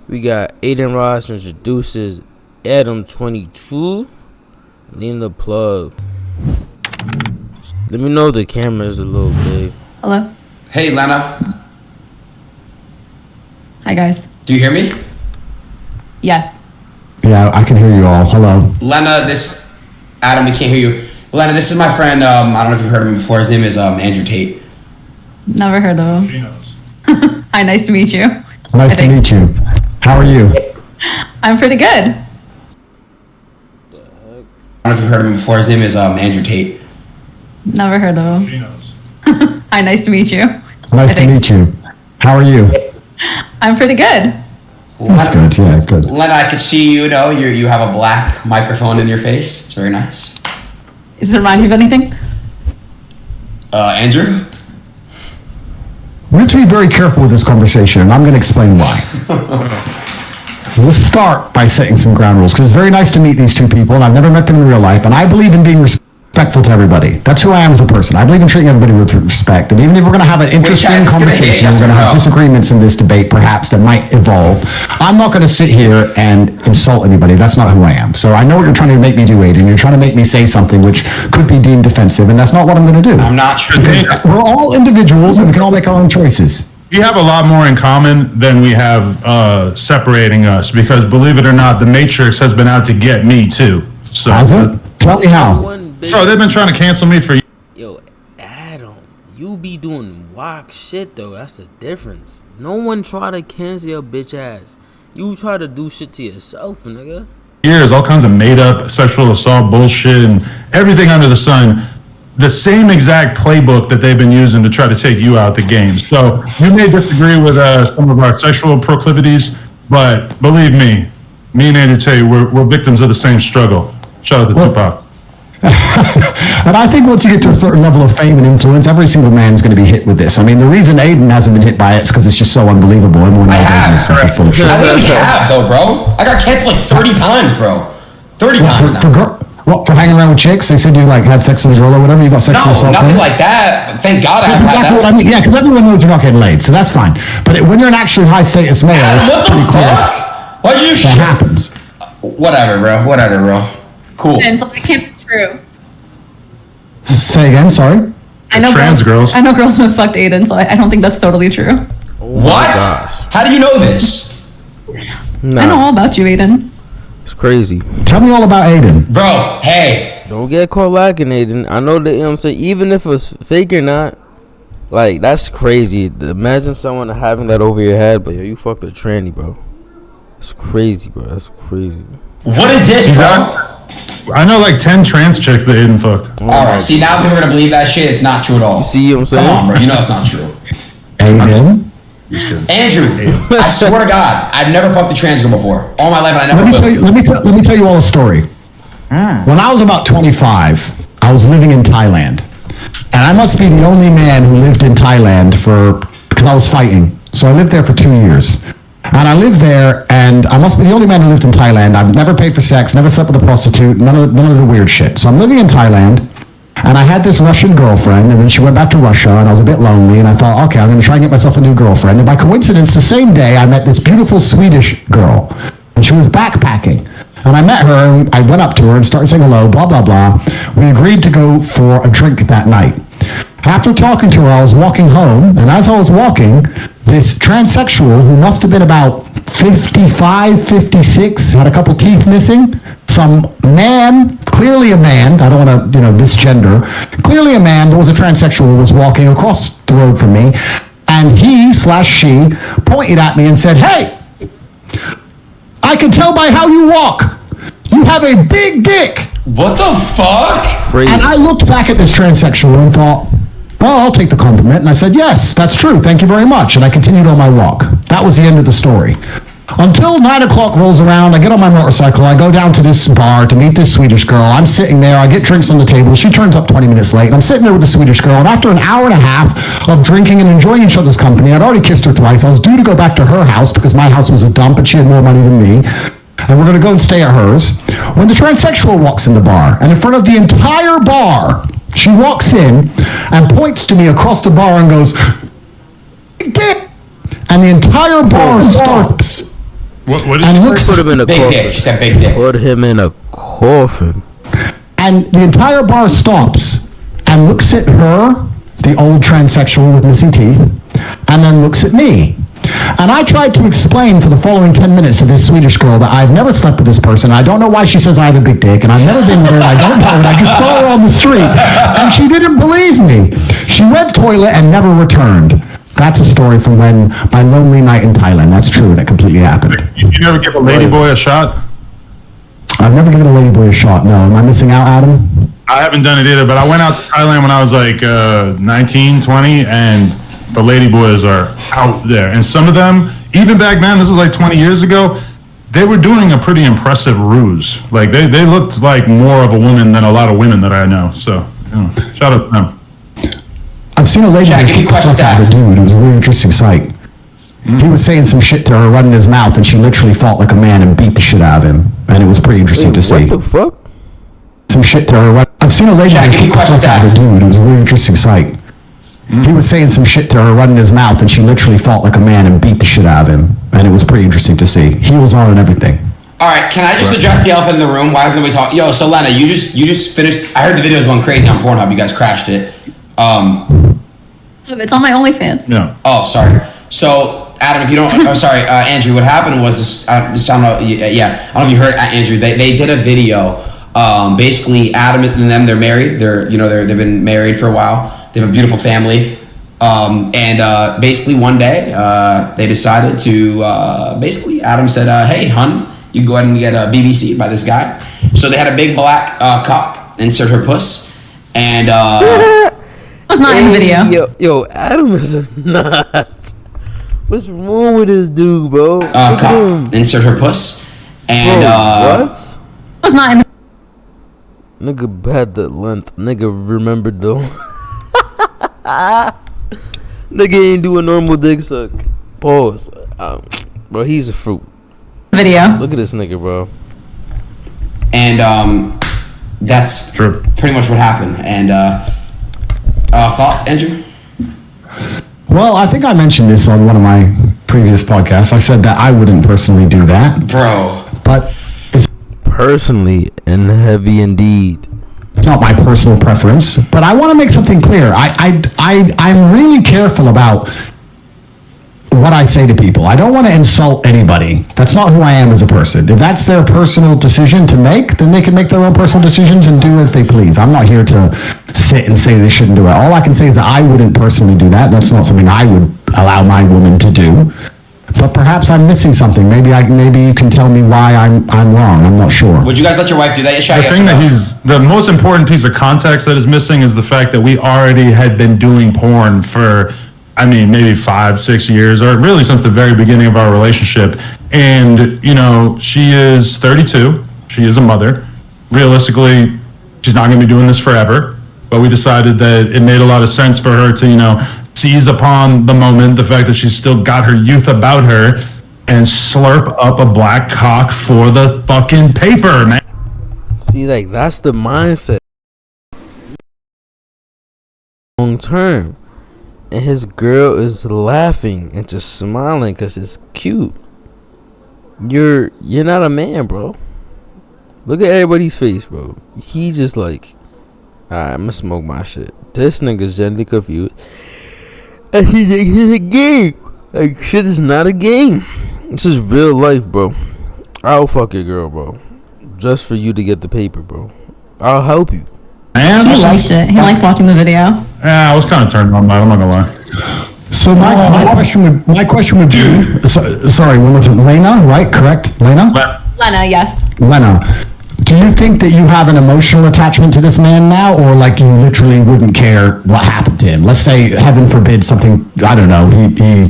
We got Adin Ross introduces Adam22. Lena the plug. Let me know the camera is a little big. Hello. Hey, Lena. Hi, guys. Do you hear me? Yes. Yeah, I can hear you all. Hello. Lena, Adam, we can't hear you. Lena, this is my friend. I don't know if you've heard of him before. His name is Andrew Tate. Never heard of him. She knows. Hi, nice to meet you. Nice to meet you. How are you? I'm pretty good. I don't know if you've heard of him before. His name is Andrew Tate. Never heard of him. She knows. Hi, nice to meet you. Nice to meet you. How are you? I'm pretty good. That's good. Yeah, good. Lena, I could see you know you have a black microphone in your face. It's very nice. Does it remind you of anything? Andrew? We have to be very careful with this conversation, and I'm going to explain why. We'll start by setting some ground rules, because it's very nice to meet these two people, and I've never met them in real life, and I believe in being respectful to everybody. That's who I am as a person. I believe in treating everybody with respect, and even if we're going to have an interesting conversation, we're going to have disagreements in this debate, perhaps, that might evolve. I'm not going to sit here and insult anybody. That's not who I am. So I know what you're trying to make me do, Adin. You're trying to make me say something which could be deemed offensive, and that's not what I'm going to do. I'm not sure. We're all individuals, and we can all make our own choices. We have a lot more in common than we have separating us, because believe it or not, the Matrix has been out to get me too. So, Has it? Tell me how. bro, they've been trying to cancel me for. Yo, Adam, you be doing whack shit though. That's the difference. No one try to cancel your bitch ass. You try to do shit to yourself, nigga. Years, all kinds of made up sexual assault bullshit and everything under the sun. The same exact playbook that they've been using to try to take you out the game. So you may disagree with some of our sexual proclivities, but believe me and Andrew Tate, we're victims of the same struggle. Shout out to Tupac. And I think once you get to a certain level of fame and influence, every single man's going to be hit with this. I mean, the reason Adin hasn't been hit by it is because it's just so unbelievable. Everyone knows Adin is fucking full of shit. I really have, though, bro. I got canceled like 30 times, bro. 30 times now. For hanging around with chicks? They said you like had sex with a girl or whatever? You got sexual assault? No, nothing like that. Thank God I haven't had that. What I mean. Yeah, because everyone knows you're not getting laid, so that's fine. But when you're an actually high status male, it's pretty close. What you That happens. Whatever, bro. Cool. And so it can't be true. Say again, sorry? I know Trans girls. I know girls who have fucked Adin, so I don't think that's totally true. What? How do you know this? Nah, I know all about you, Adin. it's crazy. Tell me all about Adin. Bro, hey. Don't get caught lacking, Adin. I know that, you know what I'm saying, even if it's fake or not, like, that's crazy. Imagine someone having that over your head, but yo, you fucked a tranny, bro. That's crazy, bro. That's crazy. What is this, bro? I know like 10 trans chicks that Adin fucked. Alright, see, now people are gonna believe that shit. It's not true at all. You see what I'm saying? Come on, bro. You know it's not true. Adin? Andrew, I swear to God, I've never fucked a trans girl before. All my life, and I never will. Let me tell you all a story. When I was about 25, I was living in Thailand. And I must be the only man who lived in Thailand because I was fighting. So I lived there for 2 years. And I lived there, and I must be the only man who lived in Thailand. I've never paid for sex, never slept with a prostitute, none of the weird shit. So I'm living in Thailand, and I had this Russian girlfriend, and then she went back to Russia, and I was a bit lonely, and I thought, okay, I'm going to try and get myself a new girlfriend. And by coincidence, the same day, I met this beautiful Swedish girl, and she was backpacking. And I met her, and I went up to her and started saying hello, blah, blah, blah. We agreed to go for a drink that night. After talking to her, I was walking home, and as I was walking, this transsexual, who must have been about 55, 56, had a couple teeth missing, some man, clearly a man, I don't want to, misgender, clearly a man that was a transsexual who was walking across the road from me, and he/she pointed at me and said, "Hey, I can tell by how you walk. You have a big dick." What the fuck? Crazy. And I looked back at this transsexual and thought, well, I'll take the compliment. And I said, yes, that's true. Thank you very much. And I continued on my walk. That was the end of the story. Until 9 o'clock rolls around, I get on my motorcycle. I go down to this bar to meet this Swedish girl. I'm sitting there. I get drinks on the table. She turns up 20 minutes late. And I'm sitting there with the Swedish girl. And after an hour and a half of drinking and enjoying each other's company, I'd already kissed her twice. I was due to go back to her house because my house was a dump and she had more money than me. And we're going to go and stay at hers. When the transsexual walks in the bar, and in front of the entire bar, she walks in and points to me across the bar and goes, "Dick!" And the entire bar stops. What did And you looks- say? Put him in a Big coffin. dick. She said big dick. Put him in a coffin. And the entire bar stops and looks at her, the old transsexual with missing teeth, and then looks at me. And I tried to explain for the following 10 minutes to this Swedish girl that I've never slept with this person. I don't know why she says I have a big dick, and I've never been with her, and I don't know, and I just saw her on the street. And she didn't believe me. She went toilet and never returned. That's a story from my lonely night in Thailand. That's true, and it completely happened. You never give a ladyboy a shot? I've never given a ladyboy a shot, no. Am I missing out, Adam? I haven't done it either, but I went out to Thailand when I was like 19, 20, and the ladyboys are out there. And some of them, even back then, this is like 20 years ago, they were doing a pretty impressive ruse. Like, they looked like more of a woman than a lot of women that I know. So, shout out to them. I've seen a lady Jack, that any kicked the questions fuck out of a to ask? dude. It was a really interesting sight. He was saying some shit to her, running his mouth, and she literally fought like a man and beat the shit out of him. And it was pretty interesting to see. What the fuck? Some shit to her. I've seen a lady Jack, that any kicked the fuck questions to out of a ask? dude. It was a really interesting sight. He was saying some shit to her, running his mouth, and she literally fought like a man and beat the shit out of him. And it was pretty interesting to see. Heels on and everything. All right, can I just address the elephant in the room? Why is nobody talking? Yo, so Lena, you just finished. I heard the video's going crazy on Pornhub. You guys crashed it. It's on my OnlyFans. Yeah. Oh, sorry. So, Adam, if you don't, I'm sorry, Andrew. What happened was this. I don't know. Yeah, I don't know if you heard Andrew. They did a video. Basically, Adam and them, they're married. They've been married for a while. They have a beautiful family. And basically, one day they decided to. Basically, Adam said, "Hey, hun, you go ahead and get a BBC by this guy." So they had a big black cock insert her puss, and. That's not in the video. Yo, Adam is a nut. What's wrong with this dude, bro? Look at him. cock insert her puss, and Bro, what? That's not in the Nigga had the length. Nigga remembered though. Nigga ain't do a normal dick suck. Pause. Bro, he's a fruit. video. Look at this nigga, bro. and that's True. pretty much what happened. And thoughts, Andrew? Well, I think I mentioned this on one of my previous podcasts. I said that I wouldn't personally do that, Bro, but it's Personally and heavy indeed. not my personal preference. But I want to make something clear. I'm really careful about what I say to people. I don't want to insult anybody. That's not who I am as a person. If that's their personal decision to make, then they can make their own personal decisions and do as they please. I'm not here to sit and say they shouldn't do it. All I can say is that I wouldn't personally do that. That's not something I would allow my woman to do. But perhaps I'm missing something. Maybe you can tell me why I'm wrong. I'm not sure. would you guys let your wife do that? The thing that the most important piece of context that is missing is the fact that we already had been doing porn for, I mean, maybe 5-6 years, or really since the very beginning of our relationship. And, you know, she is 32. She is a mother. Realistically, she's not going to be doing this forever. But we decided that it made a lot of sense for her to, you know, seize upon the moment, the fact that she's still got her youth about her, and slurp up a black cock for the fucking paper, man. See, like, that's the mindset. Long term. And his girl is laughing and just smiling because it's cute. You're not a man, bro. Look at everybody's face, bro. He just like, alright, I'm gonna smoke my shit. This nigga's gently confused. And he thinks it's a game. Like, shit is not a game. This is real life, bro. I'll fuck your girl, bro. Just for you to get the paper, bro. I'll help you. Man, He liked it. He liked watching the video. yeah, I was kind of turned on by it, I'm not gonna lie. So my question would be, sorry, one more time. Lena, right? Correct? Lena? Lena, yes. Lena, do you think that you have an emotional attachment to this man now, or like you literally wouldn't care what happened to him? Let's say, heaven forbid, something, I don't know, he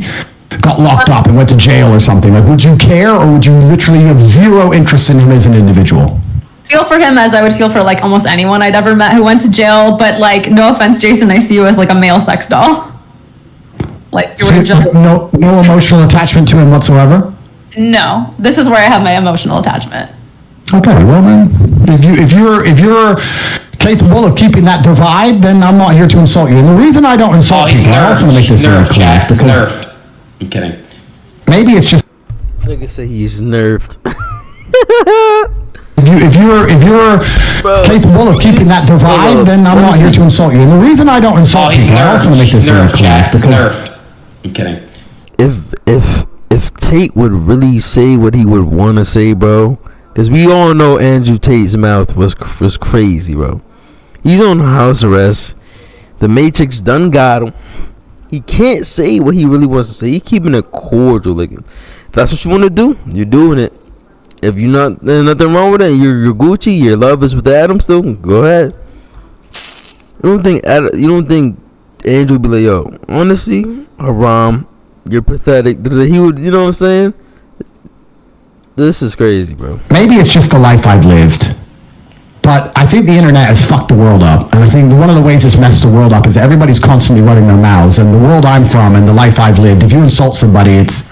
got locked up and went to jail or something. Like, would you care, or would you literally have zero interest in him as an individual? Feel for him as I would feel for like almost anyone I'd ever met who went to jail, but like, no offense, Jason, I see you as like a male sex doll. Like, So no emotional attachment to him whatsoever? No, this is where I have my emotional attachment. Okay, well then, if you're capable of keeping that divide, then I'm not here to insult you. And the reason I don't insult he's people, I also want to make nerfed. this He's very nerfed, clear, is Jack. He's because nerfed. I'm kidding. maybe it's just Nigga say he's nerfed. If you're Bro, capable of keeping that divide, then I'm not here to insult you. And the reason I don't insult he's people, I also want to make this very nerfed, clear, Jack. is He's because nerfed. I'm kidding. if Tate would really say what he would want to say, bro, because we all know Andrew Tate's mouth was crazy, bro. He's on house arrest. The Matrix done got him. He can't say what he really wants to say. He keeping it cordial. Like, if that's what you want to do, you're doing it. If you're not, there's nothing wrong with it. You're Gucci. Your love is with Adam still. Go ahead. You don't think Andrew would be like, yo, honestly, Haram, you're pathetic. He would, you know what I'm saying? This is crazy, bro. maybe it's just the life I've lived. But I think the internet has fucked the world up. And I think one of the ways it's messed the world up is that everybody's constantly running their mouths. And the world I'm from and the life I've lived, if you insult somebody, it's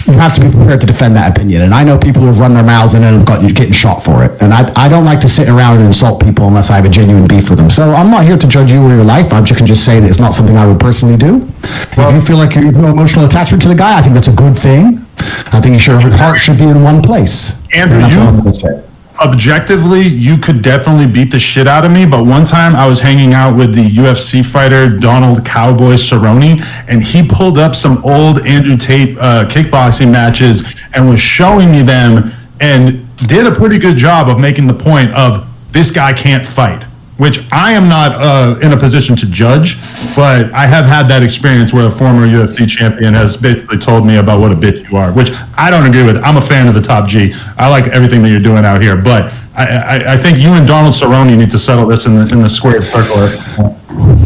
you have to be prepared to defend that opinion. And I know people who have run their mouths and then have getting shot for it. And I don't like to sit around and insult people unless I have a genuine beef with them. So I'm not here to judge you or your life. I can just say that it's not something I would personally do. If you feel like you have no emotional attachment to the guy, I think that's a good thing. I think your heart should be in one place. Andrew, And that's all I'm going to say. Objectively, you could definitely beat the shit out of me, but one time I was hanging out with the UFC fighter Donald Cowboy Cerrone, and he pulled up some old Andrew Tate kickboxing matches and was showing me them and did a pretty good job of making the point of this guy can't fight, which I am not in a position to judge, but I have had that experience where a former UFC champion has basically told me about what a bitch you are, which I don't agree with. I'm a fan of the Top G. I like everything that you're doing out here, but I think you and Donald Cerrone need to settle this in the square circle.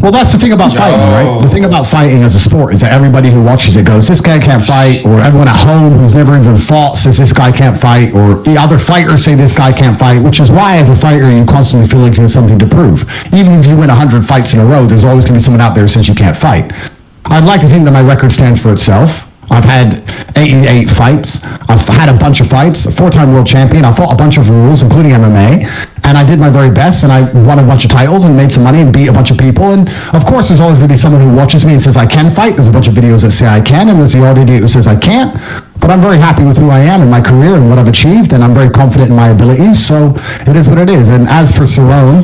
Well, that's the thing about fighting, right? The thing about fighting as a sport is that everybody who watches it goes, this guy can't fight, or everyone at home who's never even fought says this guy can't fight, or the other fighters say this guy can't fight, which is why as a fighter you constantly feel like you have something to prove. Even if you win 100 fights in a row, there's always going to be someone out there who says you can't fight. I'd like to think that my record stands for itself. I've had 88 fights. I've had a bunch of fights, a 4-time world champion. I fought a bunch of rules, including MMA, and I did my very best, and I won a bunch of titles and made some money and beat a bunch of people. And of course, there's always going to be someone who watches me and says I can fight. There's a bunch of videos that say I can, and there's the odd idiot who says I can't. But I'm very happy with who I am in my career and what I've achieved, and I'm very confident in my abilities. So it is what it is. And as for Cerrone,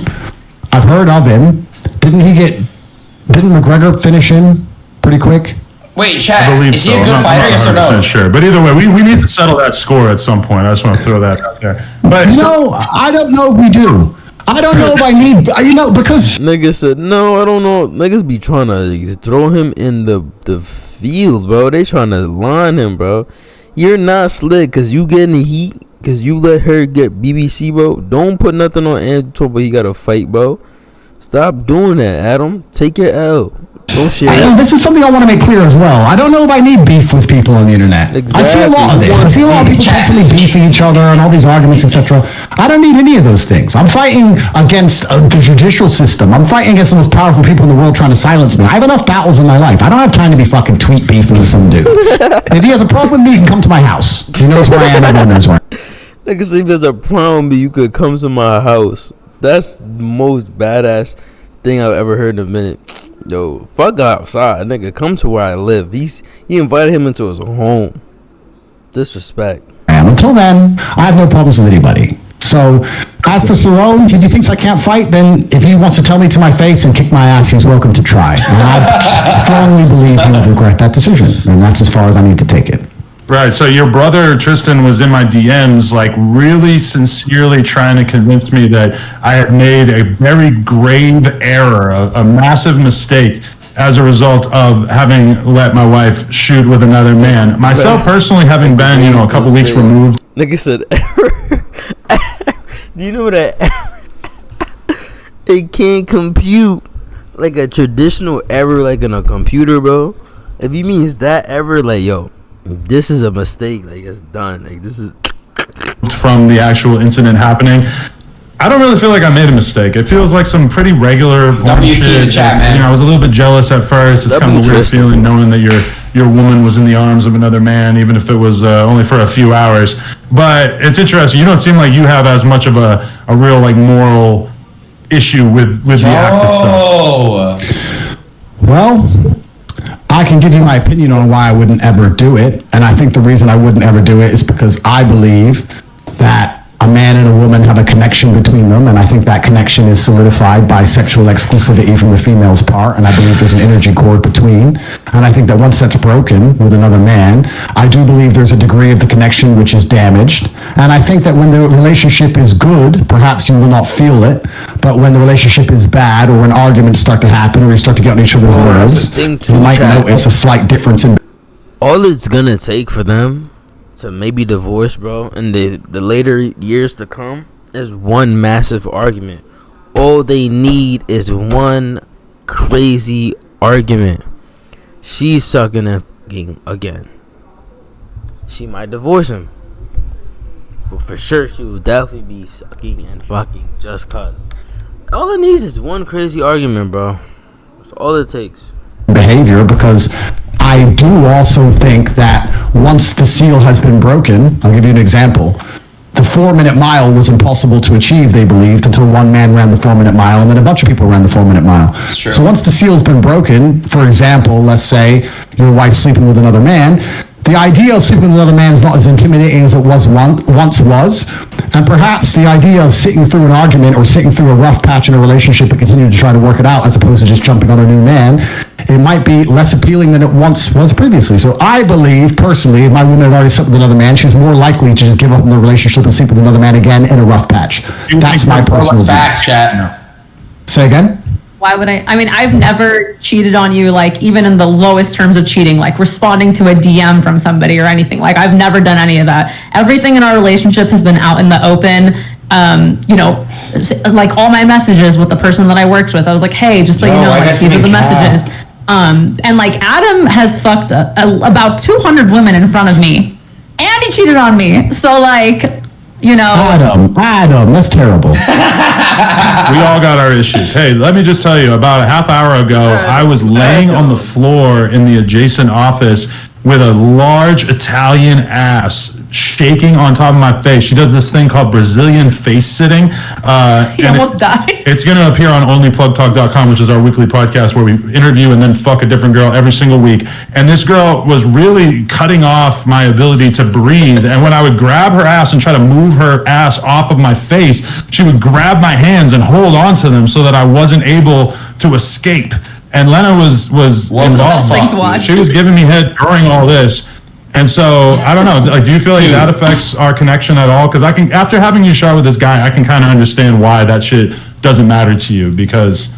I've heard of him. Didn't McGregor finish him pretty quick? Wait, I Chad, believe is so. he a good I'm fighter? not Yes or 100% no? sure. But either way, we need to settle that score at some point. I just want to throw that out there. But No, I don't know if we do. I don't know if I need, because Nigga said, no, I don't know. Niggas be trying to throw him in the field, bro. They trying to line him, bro. You're not slick because you getting heat because you let her get BBC, bro. Don't put nothing on Andrew, but he got to fight, bro. Stop doing that, Adam. Take your L. Don't share it. this is something I want to make clear as well. I don't know if I need beef with people on the internet. Exactly. I see a lot of this. I see a lot of people constantly beefing each other and all these arguments, etc. I don't need any of those things. I'm fighting against the judicial system. I'm fighting against the most powerful people in the world trying to silence me. I have enough battles in my life. I don't have time to be fucking tweet beefing with some dude. If he has a problem with me, he can come to my house. He knows where I am. Everyone knows where I am. Nigga say if there's a problem, you could come to my house. That's the most badass thing I've ever heard in a minute. Yo, fuck outside, nigga. Come to where I live. He invited him into his home. Disrespect. Until then, I have no problems with anybody. So, as for Cerrone, if he thinks I can't fight, then if he wants to tell me to my face and kick my ass, he's welcome to try. And I strongly believe he would regret that decision. And that's as far as I need to take it. right, so your brother Tristan was in my DMs, like really sincerely trying to convince me that I had made a very grave error, a massive mistake as a result of having let my wife shoot with another man. Myself personally, having been, a couple weeks removed. Nigga said, do you know that it can't compute like a traditional error like in a computer, bro? If you mean is that error, like, yo, this is a mistake, like it's done, like this is From the actual incident happening, I don't really feel like I made a mistake. It feels like some pretty regular WT shit. in the chat, man. I was a little bit jealous at first. It's kind of a weird Tristan. feeling knowing that your woman was in the arms of another man, even if it was only for a few hours. But it's interesting. You don't seem like you have as much of a real like moral issue with the act itself. Oh, Well, I can give you my opinion on why I wouldn't ever do it. And I think the reason I wouldn't ever do it is because I believe that a man and a woman have a connection between them, and I think that connection is solidified by sexual exclusivity from the female's part, and I believe there's an energy cord between. And I think that once that's broken with another man, I do believe there's a degree of the connection which is damaged. And I think that when the relationship is good, perhaps you will not feel it, but when the relationship is bad, or when arguments start to happen, or you start to get on each other's nerves, you might notice a slight difference in... All it's gonna take for them to maybe divorce, bro, in the later years to come, is one massive argument. All they need is one crazy argument. She's sucking and fucking again. She might divorce him, but for sure she will definitely be sucking and fucking just cause. All it needs is one crazy argument, bro. That's all it takes. Behavior, because I do also think that once the seal has been broken, I'll give you an example. The 4-minute mile was impossible to achieve, they believed, until one man ran the 4-minute mile, and then a bunch of people ran the 4-minute mile. So once the seal's been broken, for example, let's say your wife's sleeping with another man, the idea of sleeping with another man is not as intimidating as it was once was, and perhaps the idea of sitting through an argument or sitting through a rough patch in a relationship and continuing to try to work it out as opposed to just jumping on a new man, it might be less appealing than it once was previously. So I believe, personally, if my woman had already slept with another man, she's more likely to just give up on the relationship and sleep with another man again in a rough patch. That's my personal view. Facts, chat. No. Say again? Why would I mean, I've never cheated on you, like, even in the lowest terms of cheating, like responding to a DM from somebody or anything. Like, I've never done any of that. Everything in our relationship has been out in the open. You know, like all my messages with the person that I worked with, I was like, hey, just so you know, like, these are the messages. And like, Adam has fucked about 200 women in front of me, and he cheated on me. So, like, you know, Adam, that's terrible. We all got our issues. Hey, let me just tell you, about a half hour ago, I was laying on the floor in the adjacent office with a large Italian ass shaking on top of my face. She does this thing called Brazilian face sitting. he almost died. It's going to appear on onlyplugtalk.com, which is our weekly podcast where we interview and then fuck a different girl every single week. And this girl was really cutting off my ability to breathe. And when I would grab her ass and try to move her ass off of my face, she would grab my hands and hold on to them so that I wasn't able to escape. And Lena was involved. She was giving me head during all this. And so, I don't know, like, do you feel like that affects our connection at all? Because I can, after having you shower with this guy, I can kind of understand why that shit doesn't matter to you, because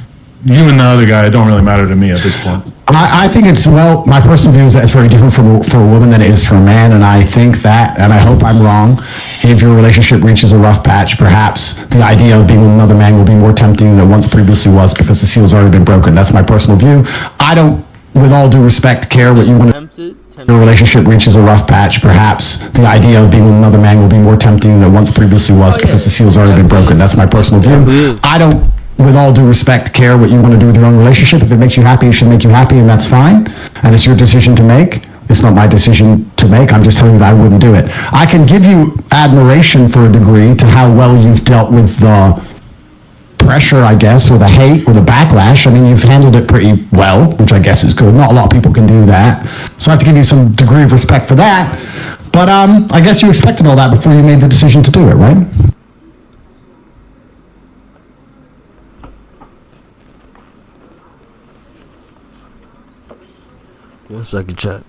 you and the other guy don't really matter to me at this point. I think it's, well, my personal view is that it's very different for a woman than it is for a man, and I think that, and I hope I'm wrong, if your relationship reaches a rough patch, perhaps the idea of being with another man will be more tempting than it once previously was, because the seal's already been broken. That's my personal view. I don't, with all due respect, care what you want to... Your relationship reaches a rough patch, perhaps the idea of being with another man will be more tempting than it once previously was, because the seal's already been broken. That's my personal view. I don't, with all due respect, care what you want to do with your own relationship. If it makes you happy, it should make you happy, and that's fine. And it's your decision to make. It's not my decision to make. I'm just telling you that I wouldn't do it. I can give you admiration for a degree to how well you've dealt with the pressure, I guess, or the hate, or the backlash. I mean, you've handled it pretty well, which I guess is good. Not a lot of people can do that. So I have to give you some degree of respect for that. But I guess you expected all that before you made the decision to do it, right? One second, chat.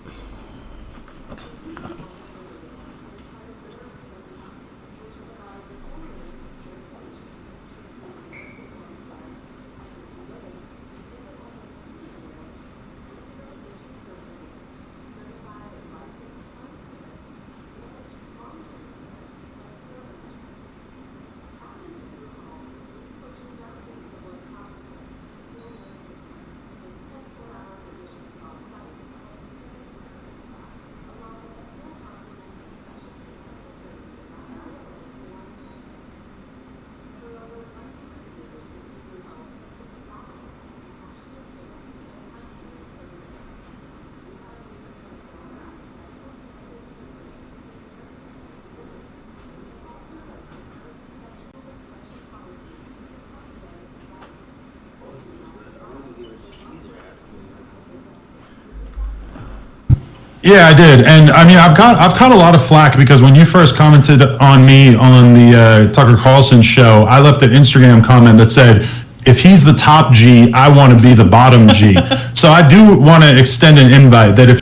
Yeah, I did, and I mean, I've caught a lot of flack because when you first commented on me on the Tucker Carlson show, I left an Instagram comment that said, "If he's the top G, I want to be the bottom G." So I do want to extend an invite that if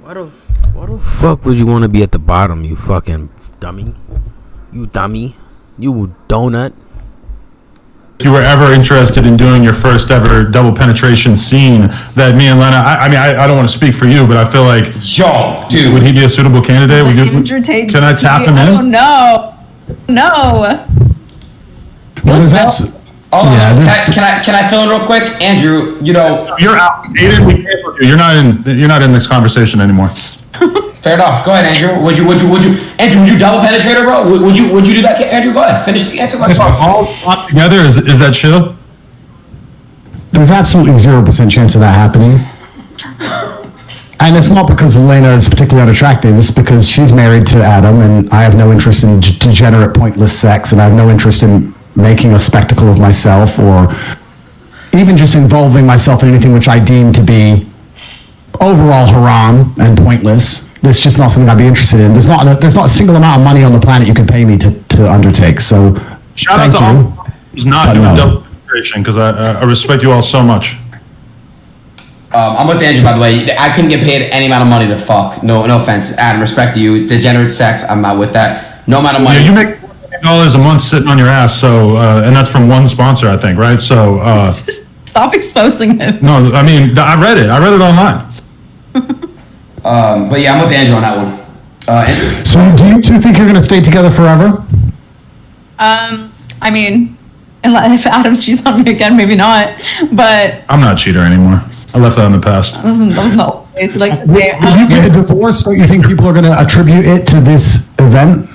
Why the fuck would you want to be at the bottom, you fucking dummy? You dummy. You donut. you were ever interested in doing your first ever double penetration scene, that me and Lena, I mean, I don't want to speak for you, but I feel like, Yo, dude. would he be a suitable candidate? Would you, Andrew Tate. can I tap him Oh in? no. No. Well, there's abs- Oh, Yeah, can I fill in real quick, Andrew? You know, You're out. Aiden, we can't put you. You're not in this conversation anymore. fair enough. Go ahead, Andrew. Would you, Andrew? Would you double penetrate her, bro? Would you do that, Andrew? Go ahead. Finish the answer. All together, is that chill? There's absolutely 0% chance of that happening. And it's not because Lena is particularly unattractive, it's because she's married to Adam, and I have no interest in degenerate, pointless sex, and I have no interest in making a spectacle of myself, or even just involving myself in anything which I deem to be overall haram and pointless. It's just not something I'd be interested in. There's not a single amount of money on the planet you could pay me to undertake. So, Shout out thank to all you. who's not But doing no. double penetration, because I respect you all so much. I'm with Andrew, by the way. I couldn't get paid any amount of money to fuck. No offense, Adam. Respect to you. Degenerate sex. I'm not with that. No amount of money. Yeah, you make $40 a month sitting on your ass, so and that's from one sponsor, I think, right? So Stop exposing him. no, I mean, I read it online. But yeah, I'm with Andrew on that one. Andrew. So, do you two think you're going to stay together forever? I mean, if Adam cheats on me again, maybe not. But I'm not a cheater anymore. I left that in the past. that wasn't the ways he likes to say If you it. get a divorce, don't you think people are going to attribute it to this event?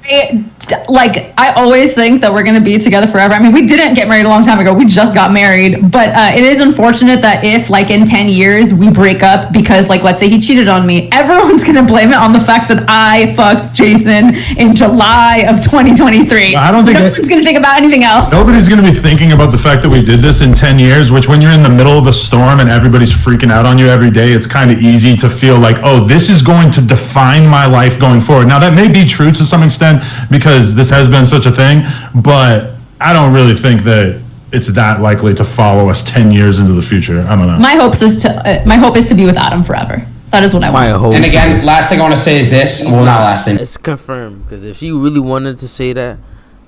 I always think that we're going to be together forever. I mean, we didn't get married a long time ago. We just got married. But it is unfortunate that if, in 10 years, we break up because, let's say he cheated on me, everyone's going to blame it on the fact that I fucked Jason in July of 2023. I don't think no one's going to think about anything else. Nobody's going to be thinking about the fact that we did this in 10 years, which when you're in the middle of the storm and everybody's freaking out on you every day, it's kind of easy to feel like, oh, this is going to define my life going forward. Now, that may be true to some extent because this has been such a thing, but I don't really think that it's that likely to follow us 10 years into the future. I don't know. My hope is to be with Adam forever. That is what I want. My hope. And again, last thing I want to say is this. Well, not last thing. It's confirmed, because if you really wanted to say that,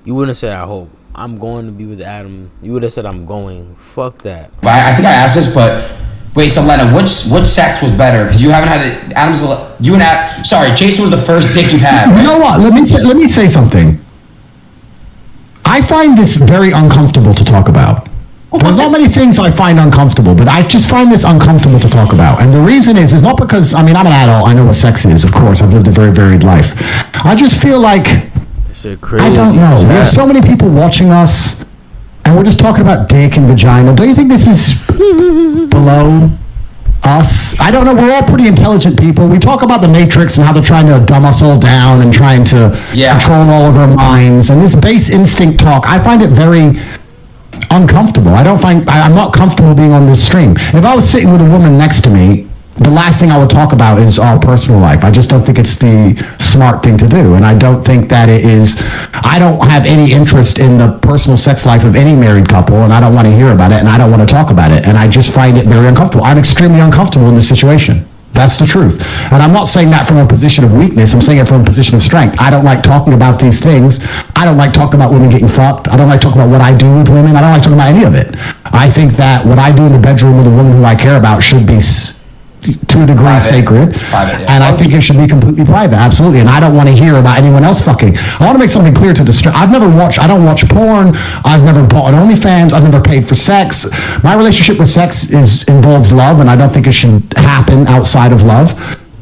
you wouldn't have said I hope. I'm going to be with Adam. You would have said I'm going. Fuck that. I think I asked this, but wait. So Lena, which sex was better? Because you haven't had it. You and Adam. Sorry, Jason was the first dick you've had. You Right? know what? Let me say something. I find this very uncomfortable to talk about. There's not many things I find uncomfortable, but I just find this uncomfortable to talk about. And the reason is not because, I'm an adult, I know what sex is, of course, I've lived a very varied life. I just feel like, That shit crazy. I don't know, we have so many people watching us, and we're just talking about dick and vagina. Don't you think this is below us? I don't know, we're all pretty intelligent people. We talk about the Matrix and how they're trying to dumb us all down and trying to control all of our minds. And this base instinct talk, I find it very uncomfortable. I'm not comfortable being on this stream. If I was sitting with a woman next to me, the last thing I would talk about is our personal life. I just don't think it's the smart thing to do. And I don't think that it is, I don't have any interest in the personal sex life of any married couple, and I don't want to hear about it, and I don't want to talk about it. And I just find it very uncomfortable. I'm extremely uncomfortable in this situation. That's the truth. And I'm not saying that from a position of weakness. I'm saying it from a position of strength. I don't like talking about these things. I don't like talking about women getting fucked. I don't like talking about what I do with women. I don't like talking about any of it. I think that what I do in the bedroom with a woman who I care about should be to a degree Private. sacred. Private, yeah. And I think it should be completely private. Absolutely. And I don't want to hear about anyone else fucking. I want to make something clear to the stream. I don't watch porn. I've never bought an OnlyFans. I've never paid for sex. My relationship with sex involves love, and I don't think it should happen outside of love.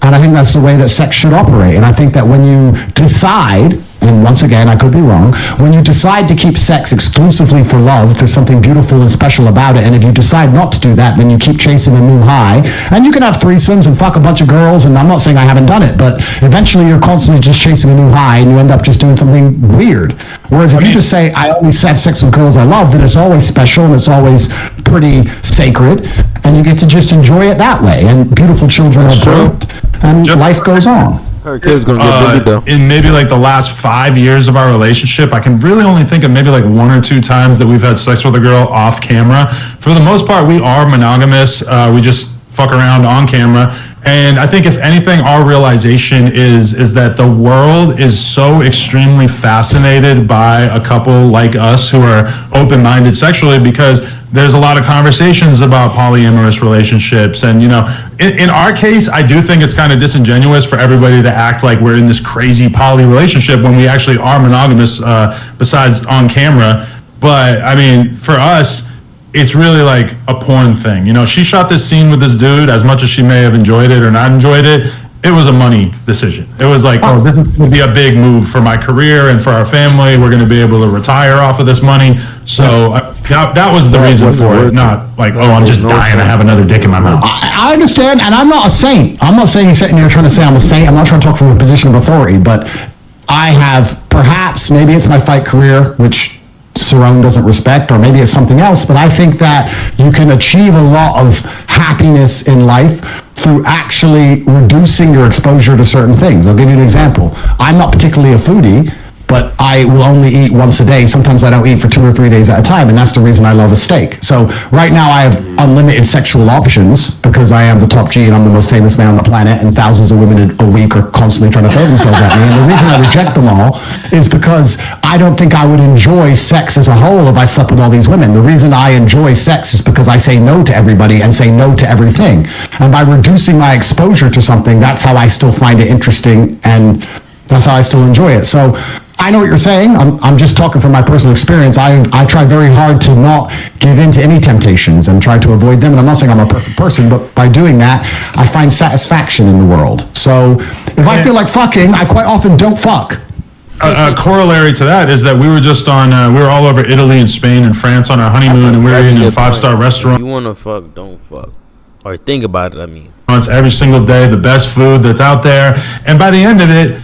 And I think that's the way that sex should operate. And I think that when you decide and once again, I could be wrong, when you decide to keep sex exclusively for love, there's something beautiful and special about it, and if you decide not to do that, then you keep chasing a new high, and you can have threesomes and fuck a bunch of girls, and I'm not saying I haven't done it, but eventually you're constantly just chasing a new high, and you end up just doing something weird. Whereas if you just say, I only have sex with girls I love, then it's always special, and it's always pretty sacred, and you get to just enjoy it that way, and beautiful children are birthed, and life goes on. Her kid's gonna get bullied though. In maybe like the last 5 years of our relationship, I can really only think of maybe like 1 or 2 times that we've had sex with a girl off camera. For the most part, we are monogamous. We just fuck around on camera. And I think if anything, our realization is that the world is so extremely fascinated by a couple like us who are open-minded sexually, because there's a lot of conversations about polyamorous relationships. And, you know, in our case, I do think it's kind of disingenuous for everybody to act like we're in this crazy poly relationship when we actually are monogamous, besides on camera. But, I mean, for us, it's really like a porn thing. You know, she shot this scene with this dude. As much as she may have enjoyed it or not enjoyed it, it was a money decision. It was like, oh, this is going to be a big move for my career and for our family. We're going to be able to retire off of this money. So that was the reason for it. Not like, oh, I'm just dying to have another dick in my mouth. I understand, and I'm not a saint. I'm not saying you're sitting here trying to say I'm a saint. I'm not trying to talk from a position of authority, but I have perhaps, maybe it's my fight career, which Cerrone doesn't respect, or maybe it's something else, but I think that you can achieve a lot of happiness in life through actually reducing your exposure to certain things. I'll give you an example. I'm not particularly a foodie, but I will only eat once a day. Sometimes I don't eat for 2 or 3 days at a time, and that's the reason I love a steak. So right now I have unlimited sexual options because I am the top G and I'm the most famous man on the planet, and thousands of women a week are constantly trying to throw themselves at me. And the reason I reject them all is because I don't think I would enjoy sex as a whole if I slept with all these women. The reason I enjoy sex is because I say no to everybody and say no to everything. And by reducing my exposure to something, that's how I still find it interesting, and that's how I still enjoy it. So I know what you're saying. I'm just talking from my personal experience. I try very hard to not give in to any temptations and try to avoid them. And I'm not saying I'm a perfect person, but by doing that, I find satisfaction in the world. So if I feel like fucking, I quite often don't fuck. A corollary to that is that we were just on, we were all over Italy and Spain and France on our honeymoon, and we were in a 5-star restaurant. You wanna fuck, don't fuck. Or think about it, I mean. It's every single day, the best food that's out there. And by the end of it,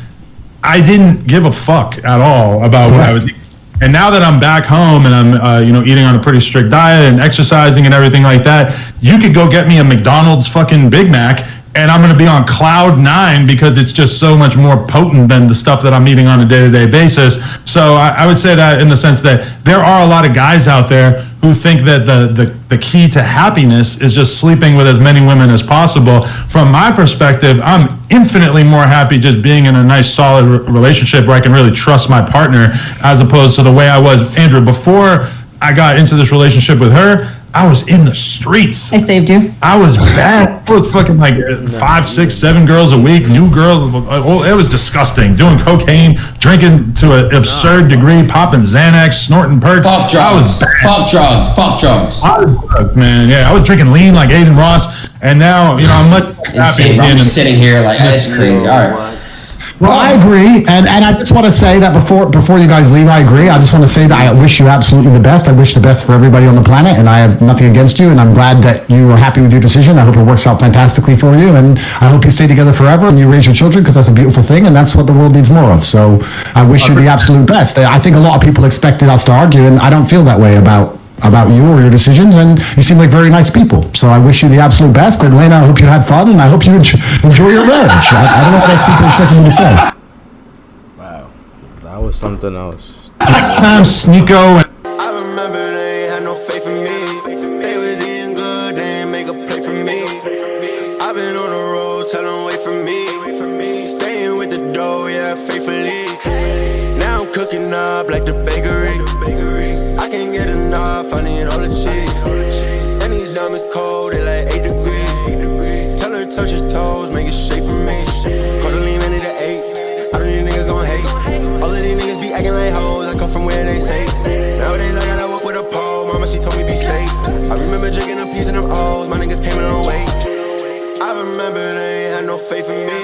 I didn't give a fuck at all about what I was eating. And now that I'm back home and I'm, eating on a pretty strict diet and exercising and everything like that, you could go get me a McDonald's fucking Big Mac, and I'm going to be on cloud 9 because it's just so much more potent than the stuff that I'm eating on a day-to-day basis. So I would say that in the sense that there are a lot of guys out there who think that the key to happiness is just sleeping with as many women as possible. From my perspective, I'm infinitely more happy just being in a nice, solid relationship where I can really trust my partner, as opposed to the way I was, Andrew, before I got into this relationship with her. I was in the streets. I saved you. I was bad. I was fucking like 5, 6, 7 girls a week, new girls. It was disgusting. Doing cocaine, drinking to an absurd degree, popping Xanax, snorting perks. Fuck drugs. Fuck drugs. Fuck drugs. Man, yeah, I was drinking lean like Adin Ross, and now I'm much insane. happy. I'm sitting here like that's crazy. All right. Well, I agree, and I just want to say that before you guys leave, I agree. I just want to say that I wish you absolutely the best. I wish the best for everybody on the planet, and I have nothing against you, and I'm glad that you are happy with your decision. I hope it works out fantastically for you, and I hope you stay together forever and you raise your children, because that's a beautiful thing, and that's what the world needs more of. So I wish you the absolute best. I think a lot of people expected us to argue, and I don't feel that way about you or your decisions, and you seem like very nice people. So I wish you the absolute best, and Lena, I hope you had fun, and I hope you enjoy your marriage. I don't know what else people expect me to say. Wow, that was something else. I'm Sneeko. I remember they ain't had no faith in me. They was eating good, they ain't make a play for me. I've been on the road, tell them wait for me. Staying with the dough, yeah, faithfully. Now I'm cooking up like the bakery. I can't get enough, I need all the cheese. And these diamonds cold, they like 8 degrees. Tell her touch your toes, make it shake for me. Call the lean, I need an 8. I don't need niggas gon' hate. All of these niggas be acting like hoes, I come from where they safe. Nowadays I gotta walk with a pole, mama she told me be safe. I remember drinking a piece of them O's, my niggas came a long way. I remember they ain't had no faith in me.